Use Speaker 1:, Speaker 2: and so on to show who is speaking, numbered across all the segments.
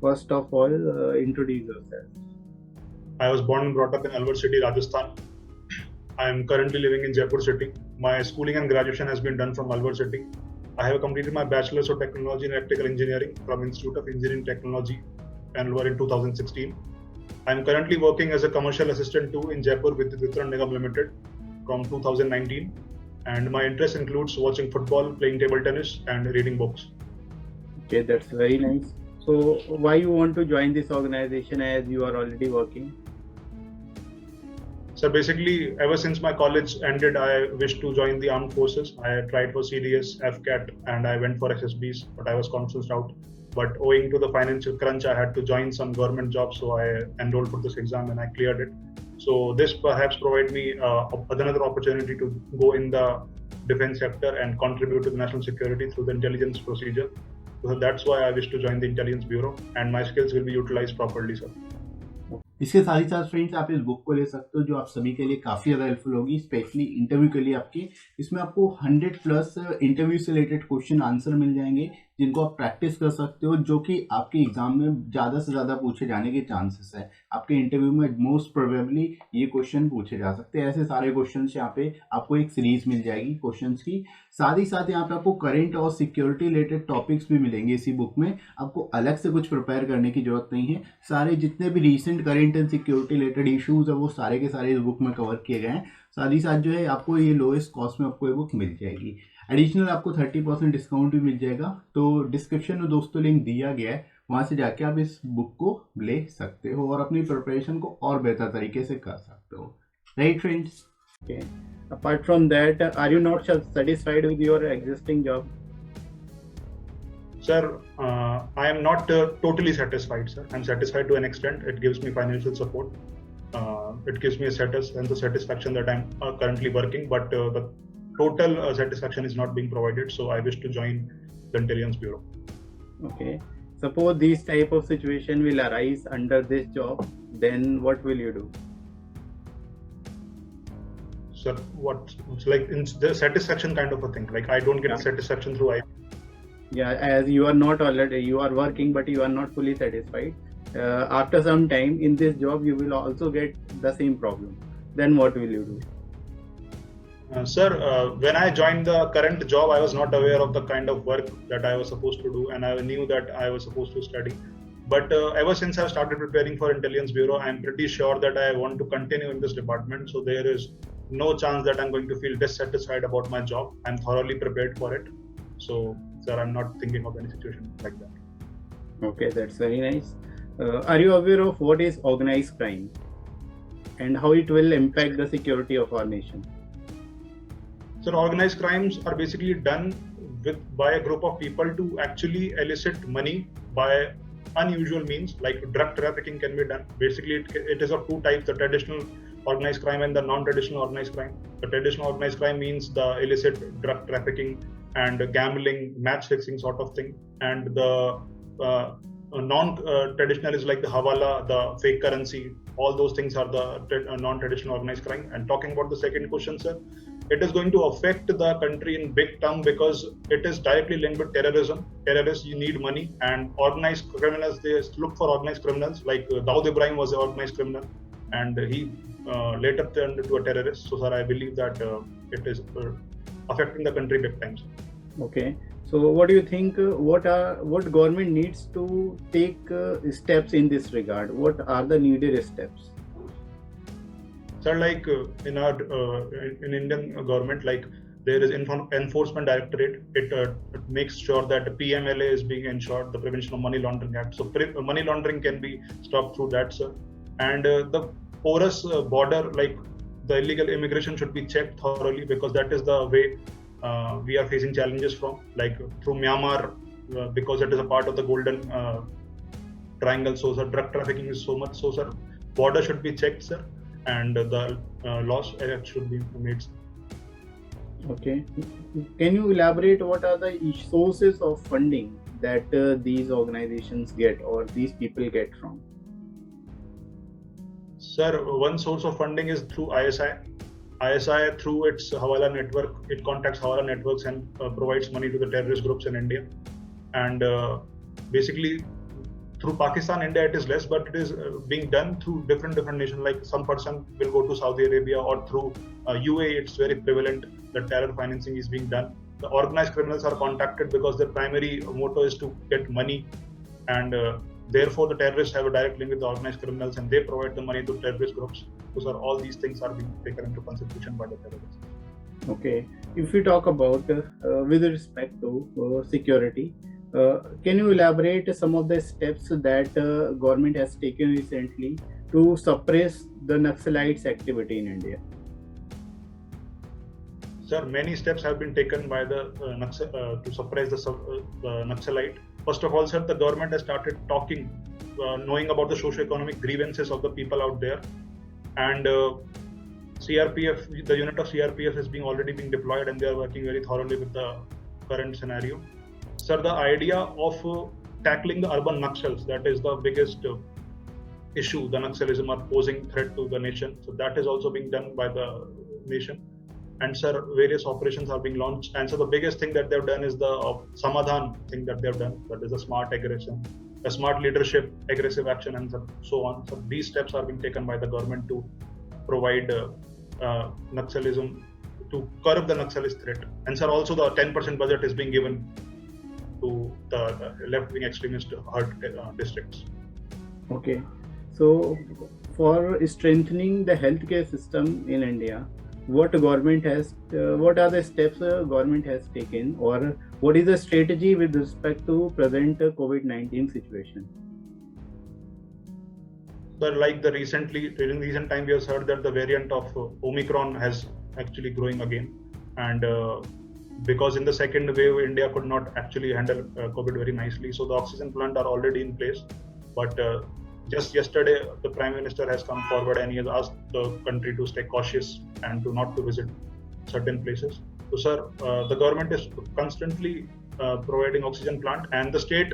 Speaker 1: First of all, introduce yourself.
Speaker 2: I was born and brought up in Alwar City, Rajasthan. I am currently living in Jaipur City. My schooling and graduation has been done from Alwar City. I have completed my Bachelor's of Technology in Electrical Engineering from Institute of Engineering Technology, Alwar in 2016. I am currently working as a commercial assistant too in Jaipur with Vitran Nigam Limited from 2019. And my interest includes watching football, playing table tennis, and reading books.
Speaker 1: Okay, that's very nice. So why you want to join this organization as you are already working?
Speaker 2: So basically, ever since my college ended, I wished to join the armed forces. I tried for CDS, FCAT, and I went for SSBs, but I was conferenced out. But owing to the financial crunch, I had to join some government job, so I enrolled for this exam and I cleared it. So this perhaps provided me another opportunity to go in the defense sector and contribute to the national security through the intelligence procedure. So that's why I wish to join the intelligence bureau, and my skills will be utilized properly, sir.
Speaker 3: इसके साथ ही साथ friends आप इस book को ले सकते हो जो आप सभी के लिए काफ़ी ज़्यादा हेल्पफुल होगी, स्पेशली इंटरव्यू के लिए आपकी। इसमें आपको 100+ इंटरव्यू से रिलेटेड क्वेश्चन आंसर मिल जाएंगे जिनको आप प्रैक्टिस कर सकते हो, जो कि आपके एग्जाम में ज़्यादा से ज़्यादा पूछे जाने के चांसेस है। आपके इंटरव्यू में मोस्ट प्रोबेबली ये क्वेश्चन पूछे जा सकते हैं। ऐसे सारे क्वेश्चन यहाँ पे आपको एक सीरीज मिल जाएगी क्वेश्चंस की। साथ ही साथ यहाँ पे आपको करंट और सिक्योरिटी रिलेटेड टॉपिक्स भी मिलेंगे इसी बुक में। आपको अलग से कुछ प्रिपेयर करने की जरूरत नहीं है। सारे जितने भी recent current and security related issues है वो सारे के सारे इस बुक में कवर किए गए हैं। साथ ही साथ जो है आपको ये लोएस्ट कॉस्ट में आपको ये बुक मिल जाएगी। एडिशनल आपको 30% डिस्काउंट भी मिल जाएगा। तो डिस्क्रिप्शन में दोस्तों लिंक दिया गया है, वहां से जाके आप इस बुक को ले सकते हो और अपनी प्रिपरेशन को और बेहतर तरीके से कर सकते हो। Right friends?
Speaker 1: Okay. Apart from that, are you not satisfied with your existing job?
Speaker 2: Sir, I am not totally satisfied, sir. I'm satisfied to an extent. It gives me financial support. It gives me a status and the satisfaction that I'm currently working, but the total satisfaction is not being provided. So I wish to join the Intelligence Bureau.
Speaker 1: Okay. Suppose this type of situation will arise under this job, then what will you do?
Speaker 2: Sir, it's like in the satisfaction kind of a thing. Like I don't get satisfaction through IB.
Speaker 1: Yeah, as you are not already, you are working, but you are not fully satisfied. After some time in this job, you will also get the same problem. Then what will you do?
Speaker 2: Sir, when I joined the current job, I was not aware of the kind of work that I was supposed to do, and I knew that I was supposed to study. But ever since I started preparing for Intelligence Bureau, I'm pretty sure that I want to continue in this department. So there is no chance that I'm going to feel dissatisfied about my job. I'm thoroughly prepared for it. So, sir, I'm not thinking of any situation like that.
Speaker 1: Okay, that's very nice. Are you aware of what is organized crime and how it will impact the security of our nation?
Speaker 2: So organized crimes are basically done by a group of people to actually elicit money by unusual means, like drug trafficking can be done. Basically, it is of two types: the traditional organized crime and the non-traditional organized crime. The traditional organized crime means the illicit drug trafficking and gambling, match fixing sort of thing, and the non-traditional is like the hawala, the fake currency. All those things are the non-traditional organized crime. And talking about the second question, sir, it is going to affect the country in big term because it is directly linked with terrorism. Terrorists, you need money, and organized criminals, they look for organized criminals. Like Dawood Ibrahim was an organized criminal, and he later turned into a terrorist. So, sir, I believe that it is affecting the country big time.
Speaker 1: Okay. So, what do you think? What government needs to take steps in this regard? What are the needed steps?
Speaker 2: Sir, like in our in Indian government, like there is enforcement directorate. It makes sure that the PMLA is being ensured, the Prevention of Money Laundering Act. So money laundering can be stopped through that, sir. And the porous border, like the illegal immigration, should be checked thoroughly because that is the way we are facing challenges from, like through Myanmar, because it is a part of the golden triangle. So, sir, drug trafficking is so much. So, sir, border should be checked, sir. And the laws should be made.
Speaker 1: Okay. Can you elaborate what are the sources of funding that these organizations get or these people get from?
Speaker 2: Sir, one source of funding is through ISI. ISI, through its Hawala network, it contacts Hawala networks and provides money to the terrorist groups in India. And basically, through Pakistan, India, it is less, but it is being done through different nations. Like some person will go to Saudi Arabia, or through UAE, it's very prevalent that terror financing is being done. The organized criminals are contacted because their primary motto is to get money, and therefore the terrorists have a direct link with the organized criminals, and they provide the money to terrorist groups. So sir, all these things are being taken into consideration by the terrorists.
Speaker 1: Okay, if we talk about with respect to security, can you elaborate some of the steps that government has taken recently to suppress the Naxalites activity in India?
Speaker 2: Sir, many steps have been taken by the to suppress the Naxalite. First of all, sir, the government has started talking, knowing about the socio-economic grievances of the people out there, and CRPF, the unit of CRPF is already being deployed, and they are working very thoroughly with the current scenario. Sir, the idea of tackling the urban Naxals, that is the biggest issue. The Naxalism are posing threat to the nation, so that is also being done by the nation. And sir, various operations are being launched. And so the biggest thing that they've done is the Samadhan thing that they've done. That is a smart aggression, a smart leadership, aggressive action, and so on. So these steps are being taken by the government to provide Naxalism, to curb the Naxalist threat. And sir, also the 10% budget is being given to the left-wing extremist hurt districts.
Speaker 1: Okay, so for strengthening the healthcare system in India, what are the steps government has taken, or what is the strategy with respect to present COVID-19 situation?
Speaker 2: But like during recent time, we have heard that the variant of Omicron has actually growing again, and because in the second wave, India could not actually handle COVID very nicely, so the oxygen plant are already in place. But just yesterday, the Prime Minister has come forward and he has asked the country to stay cautious and not to visit certain places. So, sir, the government is constantly providing oxygen plant, and the state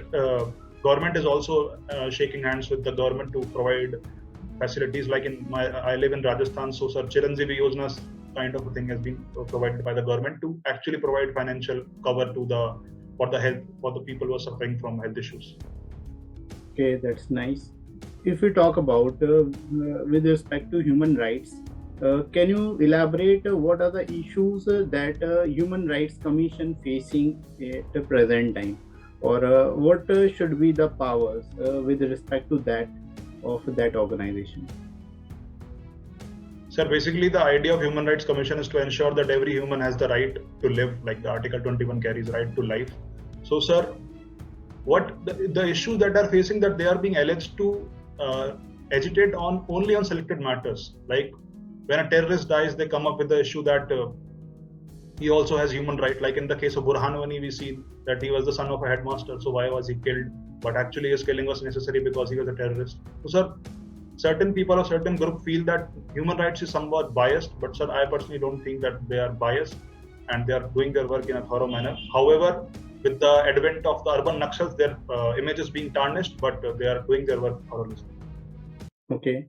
Speaker 2: government is also shaking hands with the government to provide facilities. Like I live in Rajasthan, so sir, Chiranjeevi Yojana kind of a thing has been provided by the government to actually provide financial cover for the people who are suffering from health issues.
Speaker 1: Okay, that's nice. If we talk about with respect to human rights, can you elaborate what are the issues that Human Rights Commission facing at the present time, or what should be the powers with respect to that of that organization?
Speaker 2: Sir, basically the idea of Human Rights Commission is to ensure that every human has the right to live, like the Article 21 carries right to life. So sir, what the issues that are facing, that they are being alleged to agitate only on selected matters. Like when a terrorist dies, they come up with the issue that he also has human right. Like in the case of Burhan Wani, we see that he was the son of a headmaster, so why was he killed? But actually his killing was necessary because he was a terrorist. So sir, certain people or certain group feel that human rights is somewhat biased, but sir, I personally don't think that they are biased, and they are doing their work in a thorough manner. However, with the advent of the urban Naxals, their image is being tarnished, but they are doing their work thoroughly.
Speaker 1: Okay,